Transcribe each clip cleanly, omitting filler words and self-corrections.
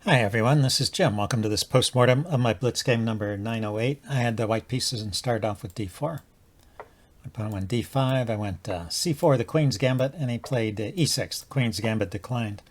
Hi everyone, this is Jim. Welcome to this postmortem of my Blitz game number 908. I had the white pieces and started off with d4. My opponent went d5, I went c4, the Queen's Gambit, and he played e6. The Queen's Gambit declined.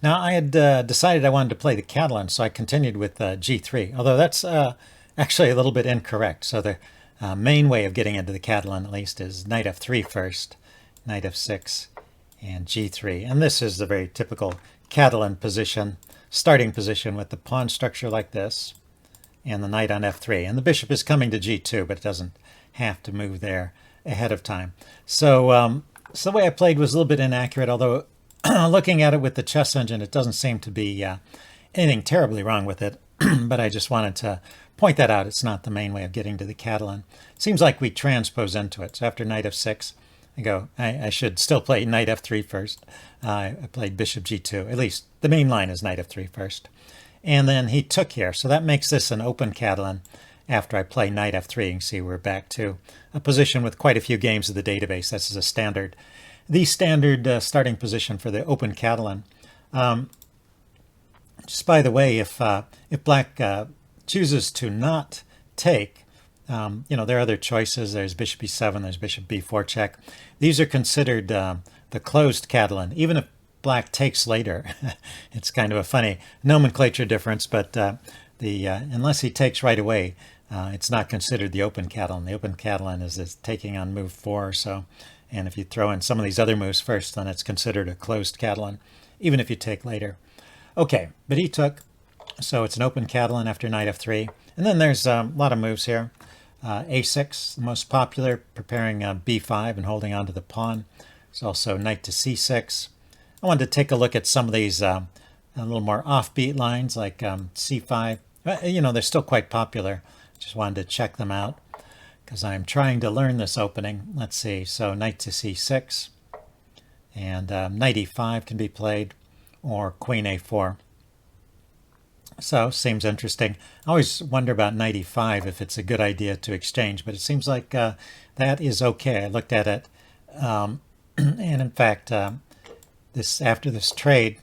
Now I had decided I wanted to play the Catalan, so I continued with g3, although that's actually a little bit incorrect. So the main way of getting into the Catalan, at least, is knight f3 first, knight f6, and g3. And this is the very typical Catalan position, starting position with the pawn structure like this and the knight on f3. And the bishop is coming to g2, but it doesn't have to move there ahead of time. So, so the way I played was a little bit inaccurate, although looking at it with the chess engine, it doesn't seem to be anything terribly wrong with it. But I just wanted to point that out. It's not the main way of getting to the Catalan. It seems like we transpose into it. So after knight f6, I should still play knight f3 first. I played bishop g2. At least the main line is knight f3 first. And then he took here. So that makes this an open Catalan after I play knight f3. You can see we're back to a position with quite a few games of the database. This is a standard, the standard starting position for the open Catalan. Just by the way, if black chooses to not take, there are other choices. There's bishop e7, there's bishop b4 check. These are considered the closed Catalan, even if black takes later. It's kind of a funny nomenclature difference, but unless he takes right away, it's not considered the open Catalan. The open Catalan is taking on move 4 or so. And if you throw in some of these other moves first, then it's considered a closed Catalan, even if you take later. Okay, but he took, so it's an open Catalan after knight f3. And then there's a lot of moves here. a6, the most popular, preparing b5 and holding on to the pawn. There's also knight to c6. I wanted to take a look at some of these a little more offbeat lines like c5. They're still quite popular. Just wanted to check them out because I'm trying to learn this opening. Let's see. So knight to c6 and knight e5 can be played, or queen a4. So, seems interesting. I always wonder about knight e5 if it's a good idea to exchange, but it seems like that is okay. I looked at it, and in fact, after this trade,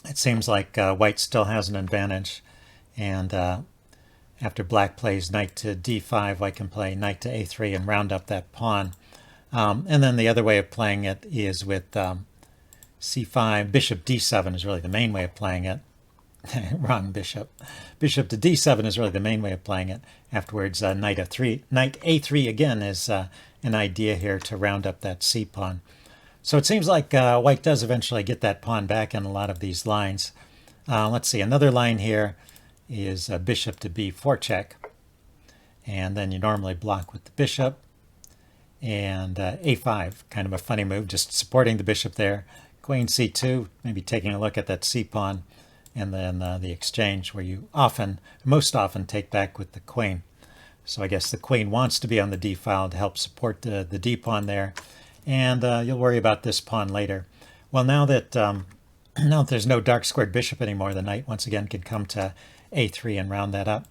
it seems like white still has an advantage. And after black plays knight to d5, white can play knight to a3 and round up that pawn. And then the other way of playing it is with c5. Bishop d7 is really the main way of playing it. Wrong bishop. Bishop to d7 is really the main way of playing it. Afterwards, knight f3. Knight a3 again is an idea here to round up that c pawn. So it seems like white does eventually get that pawn back in a lot of these lines. Let's see, another line here is bishop to b4 check. And then you normally block with the bishop. And a5, kind of a funny move, just supporting the bishop there. Queen c2, maybe taking a look at that c pawn, and then the exchange where you most often take back with the queen. So I guess the queen wants to be on the d file to help support the d pawn there, and you'll worry about this pawn later. Well, now that there's no dark squared bishop anymore, the knight once again can come to a3 and round that up.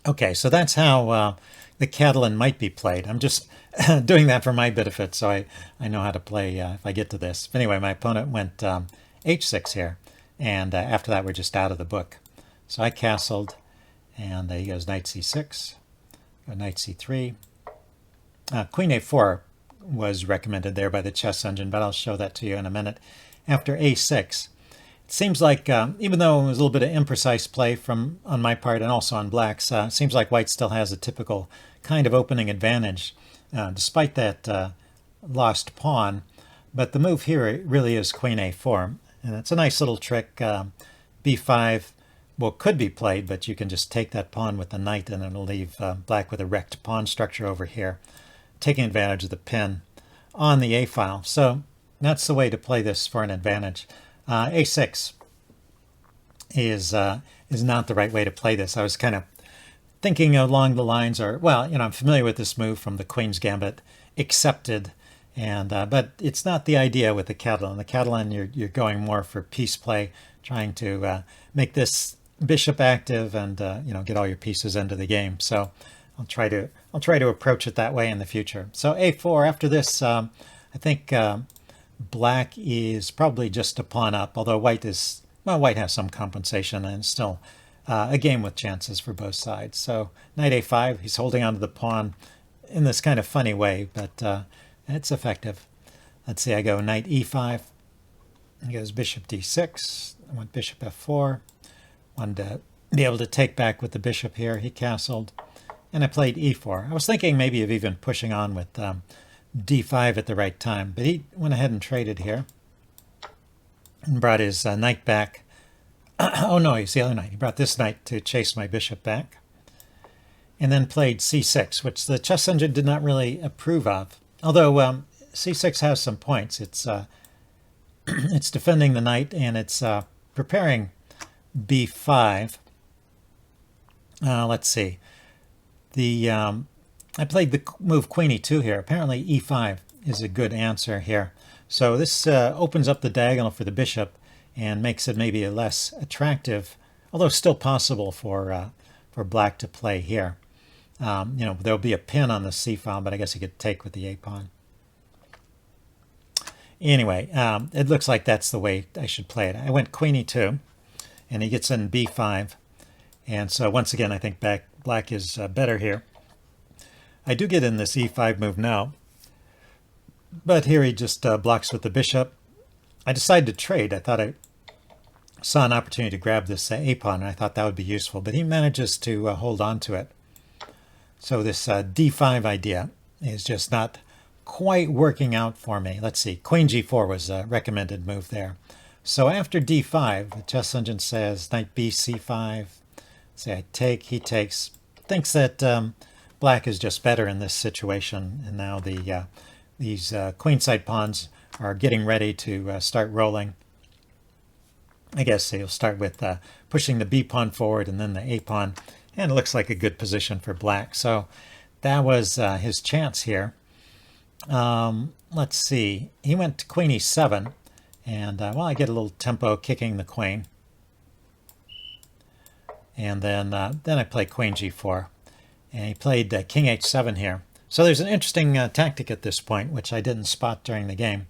Okay, so that's how the Catalan might be played. I'm just doing that for my benefit, so I know how to play if I get to this. But anyway, my opponent went h6 here, and after that we're just out of the book. So I castled, and he goes knight c6, knight c3. Queen a4 was recommended there by the chess engine, but I'll show that to you in a minute. After a6, it seems like, even though it was a little bit of imprecise play on my part and also on black's, it seems like white still has a typical kind of opening advantage, despite that lost pawn. But the move here really is queen a4, and it's a nice little trick. b5, well, could be played, but you can just take that pawn with the knight, and it'll leave black with a wrecked pawn structure over here, taking advantage of the pin on the a file. So that's the way to play this for an advantage. a6 is not the right way to play this. I was kind of thinking along the lines, I'm familiar with this move from the Queen's Gambit, accepted, and but it's not the idea with the Catalan. The Catalan, you're going more for piece play, trying to make this bishop active and get all your pieces into the game. So I'll try to approach it that way in the future. So a4. After this, I think Black is probably just a pawn up, although white is, well, white has some compensation and still a game with chances for both sides. So knight a5, he's holding onto the pawn in this kind of funny way, but it's effective. Let's see, I go knight e5. He goes bishop d6. I went bishop f4. Wanted to be able to take back with the bishop here. He castled. And I played e4. I was thinking maybe of even pushing on with d5 at the right time, but he went ahead and traded here and brought his knight back. Oh no, he's the other knight. He brought this knight to chase my bishop back. And then played c6, which the chess engine did not really approve of. Although c6 has some points. It's it's defending the knight, and it's preparing b5. Let's see. I played the move queen e2 here. Apparently e5 is a good answer here. So this opens up the diagonal for the bishop and makes it maybe a less attractive, although still possible for black to play here. There'll be a pin on the c file, but I guess he could take with the a pawn. Anyway, it looks like that's the way I should play it. I went queen e2, and he gets in b5. And so once again, I think black is better here. I do get in this e5 move now, but here he just blocks with the bishop. I decided to trade. I thought I saw an opportunity to grab this a pawn, and I thought that would be useful, but he manages to hold on to it. So this d5 idea is just not quite working out for me. Let's see, queen g4 was a recommended move there. So after d5, the chess engine says knight b c5. Say I take, he takes. Thinks that black is just better in this situation, and now these queenside pawns are getting ready to start rolling. I guess he'll start with pushing the b pawn forward and then the a pawn, and it looks like a good position for black. So that was his chance here. Let's see. He went to queen e7, and well, I get a little tempo kicking the queen. And then I play queen g4. And he played king h7 here. So there's an interesting tactic at this point, which I didn't spot during the game.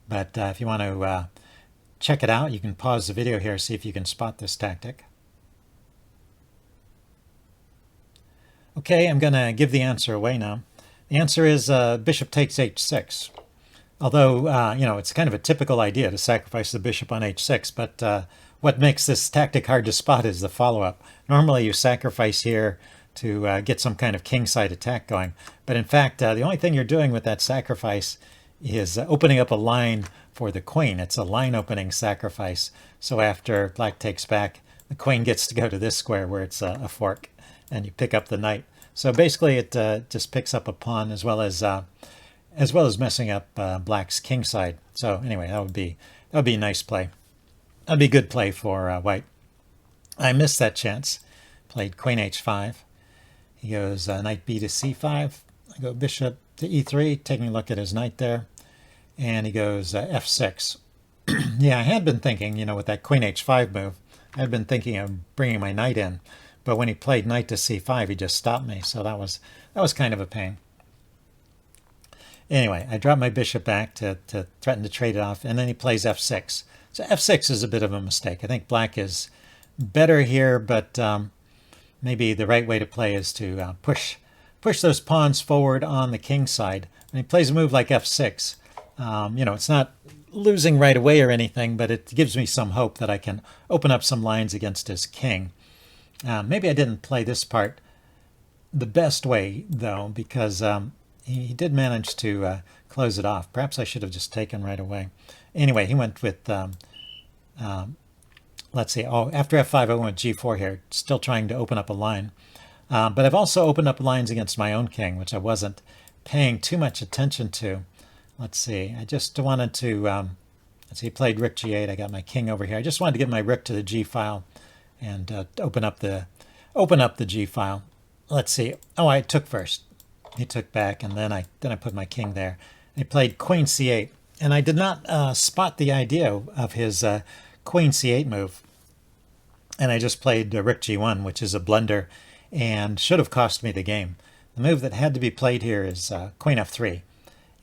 But if you want to check it out, you can pause the video here, see if you can spot this tactic. Okay, I'm going to give the answer away now. The answer is bishop takes h6. Although, it's kind of a typical idea to sacrifice the bishop on h6, but what makes this tactic hard to spot is the follow-up. Normally you sacrifice here to get some kind of kingside attack going, but in fact the only thing you're doing with that sacrifice is opening up a line for the queen. It's a line opening sacrifice, so after black takes back, the queen gets to go to this square where it's a fork, and you pick up the knight. So basically it just picks up a pawn as well as messing up black's kingside. So anyway, that would be a nice play. That'd be a good play for white. I missed that chance. Played queen h5. He goes knight b to c5. I go bishop to e3, taking a look at his knight there. And he goes f6. Yeah, I had been thinking, with that queen h5 move, I had been thinking of bringing my knight in. But when he played knight to c5, he just stopped me. So that was kind of a pain. Anyway, I dropped my bishop back to threaten to trade it off, and then he plays f6. So f6 is a bit of a mistake. I think black is better here, but maybe the right way to play is to push those pawns forward on the king side. When he plays a move like f6, it's not losing right away or anything, but it gives me some hope that I can open up some lines against his king. Maybe I didn't play this part the best way, though, because he did manage to close it off. Perhaps I should have just taken right away. Anyway, he went with, let's see, after f5 I went with g4 here, still trying to open up a line. But I've also opened up lines against my own king, which I wasn't paying too much attention to. Let's see, I just wanted to, let's see, he played rook g8, I got my king over here. I just wanted to get my rook to the g file and open up the g file. Let's see, oh, I took first. He took back, and then I put my king there. He played queen c8, and I did not spot the idea of his queen c8 move. And I just played rook g1, which is a blunder, and should have cost me the game. The move that had to be played here is queen f3.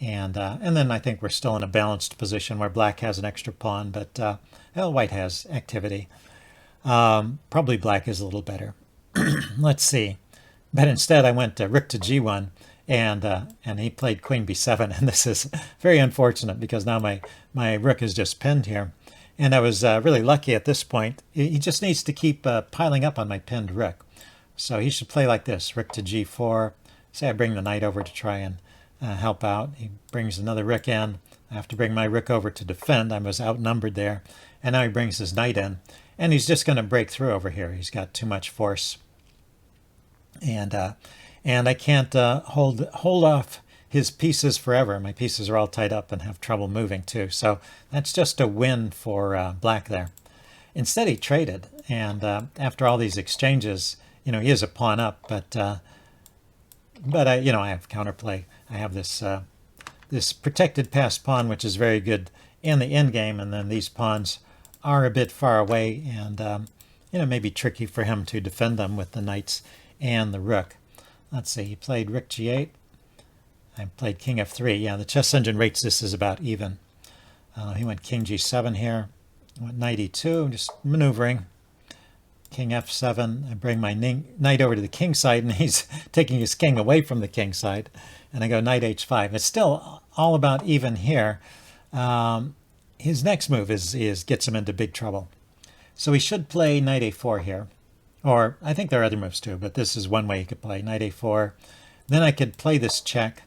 And then I think we're still in a balanced position where black has an extra pawn, but well, white has activity. Probably black is a little better. Let's see. But instead, I went rook to g1, and he played queen b7, and this is very unfortunate because now my rook is just pinned here. And I was really lucky at this point. He just needs to keep piling up on my pinned rook. So he should play like this, rook to g4. Say I bring the knight over to try and help out. He brings another rook in. I have to bring my rook over to defend. I was outnumbered there. And now he brings his knight in. And he's just going to break through over here. He's got too much force. And I can't hold off his pieces forever. My pieces are all tied up and have trouble moving too. So that's just a win for black there. Instead, he traded. And after all these exchanges, he is a pawn up, but I have counterplay. I have this this protected passed pawn, which is very good in the endgame, and then these pawns are a bit far away, and maybe tricky for him to defend them with the knights and the rook. Let's see, he played rook g8. I played king f3. Yeah, the chess engine rates this as about even. He went king g7 here. Went knight e2, just maneuvering. King f7. I bring my knight over to the king side, and he's taking his king away from the king side. And I go knight h5. It's still all about even here. His next move is gets him into big trouble. So he should play knight a4 here. Or I think there are other moves too, but this is one way he could play knight a4. Then I could play this check.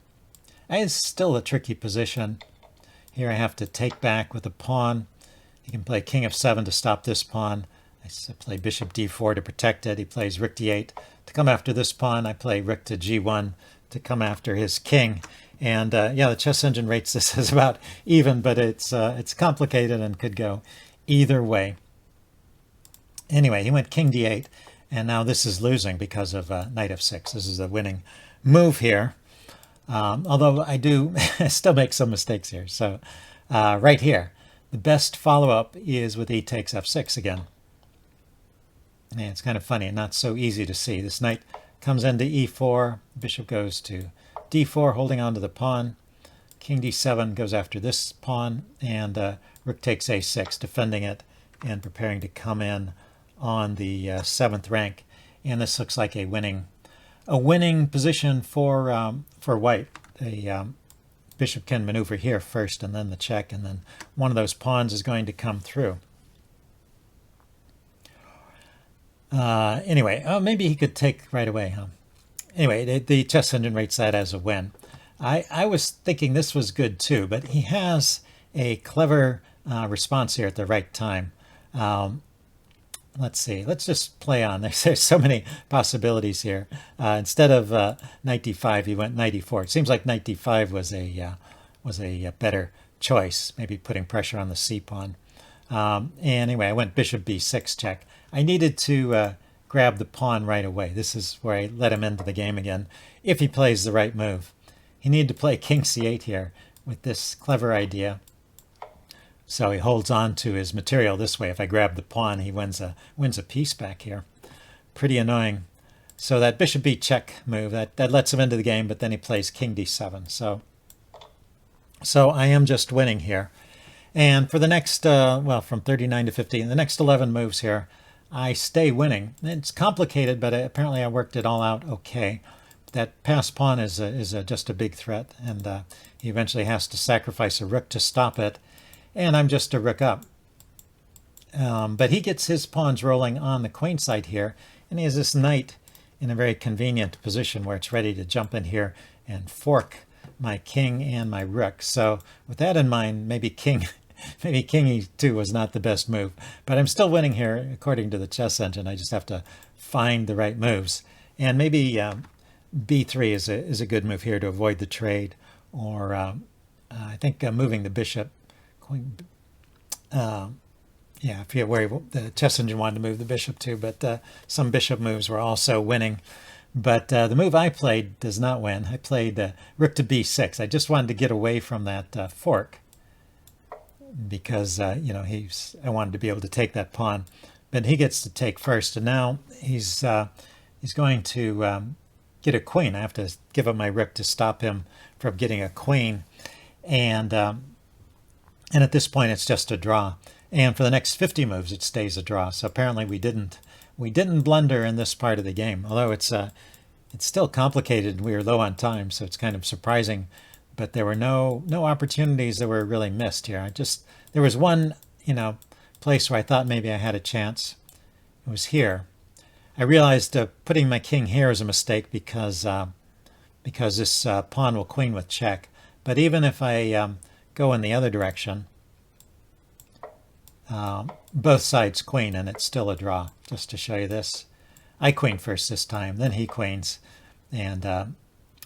It's still a tricky position. Here I have to take back with a pawn. He can play king f7 to stop this pawn. I play bishop d4 to protect it. He plays rook d8 to come after this pawn. I play rook to g1 to come after his king. And yeah, the chess engine rates this as about even, but it's complicated and could go either way. Anyway, he went king d8, and now this is losing because of knight f6. This is a winning move here, although I do still make some mistakes here. So right here, the best follow-up is with e takes f6 again. And it's kind of funny and not so easy to see. This knight comes into e4, bishop goes to d4, holding on to the pawn. King d7 goes after this pawn, and rook takes a6, defending it and preparing to come in on the 7th rank. And this looks like a winning position for white. A bishop can maneuver here first, and then the check, and then one of those pawns is going to come through. Anyway, maybe he could take right away, huh? Anyway, the chess engine rates that as a win. I was thinking this was good too, but he has a clever response here at the right time. Let's see. Let's just play on. There's so many possibilities here. Instead of knight d5, he went knight e4. It seems like knight d5 was a better choice, maybe putting pressure on the c pawn. Anyway, I went bishop b6 check. I needed to grab the pawn right away. This is where I let him into the game again, if he plays the right move. He needed to play king c8 here with this clever idea. So he holds on to his material this way. If I grab the pawn, he wins a piece back here. Pretty annoying. So that bishop b check move, that lets him into the game, but then he plays king d7. So I am just winning here. And for the next, from 39 to 50, the next 11 moves here, I stay winning. It's complicated, but apparently I worked it all out okay. That passed pawn is just a big threat, and he eventually has to sacrifice a rook to stop it. And I'm just a rook up. But he gets his pawns rolling on the queen side here, and he has this knight in a very convenient position where it's ready to jump in here and fork my king and my rook. So with that in mind, maybe king e2 was not the best move. But I'm still winning here according to the chess engine. I just have to find the right moves. And maybe b3 is a good move here to avoid the trade, or I think moving the bishop. Yeah, I forget where the chess engine wanted to move the bishop to, but some bishop moves were also winning. But the move I played does not win. I played rook to b6. I just wanted to get away from that fork because I wanted to be able to take that pawn. But he gets to take first, and now he's going to get a queen. I have to give up my rook to stop him from getting a queen. And at this point it's just a draw. And for the next 50 moves it stays a draw. So apparently we didn't blunder in this part of the game. Although it's still complicated. We were low on time, so it's kind of surprising. But there were no opportunities that were really missed here. There was one, place where I thought maybe I had a chance. It was here. I realized putting my king here is a mistake because this pawn will queen with check. But even if I go in the other direction, both sides queen and it's still a draw. Just to show you this, I queen first this time, then he queens, and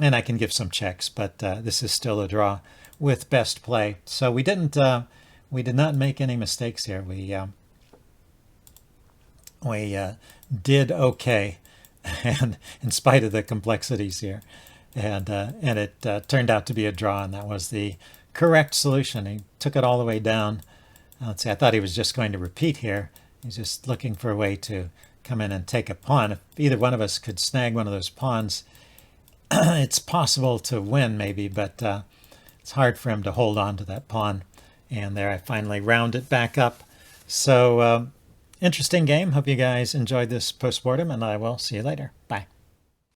I can give some checks, but this is still a draw with best play. So we did not make any mistakes here. We did okay, and in spite of the complexities here, and it turned out to be a draw, and that was the correct solution. He took it all the way down. Let's see, I thought he was just going to repeat here. He's just looking for a way to come in and take a pawn. If either one of us could snag one of those pawns, it's possible to win maybe, but it's hard for him to hold on to that pawn. And there I finally round it back up. So interesting game. Hope you guys enjoyed this postmortem, and I will see you later. Bye.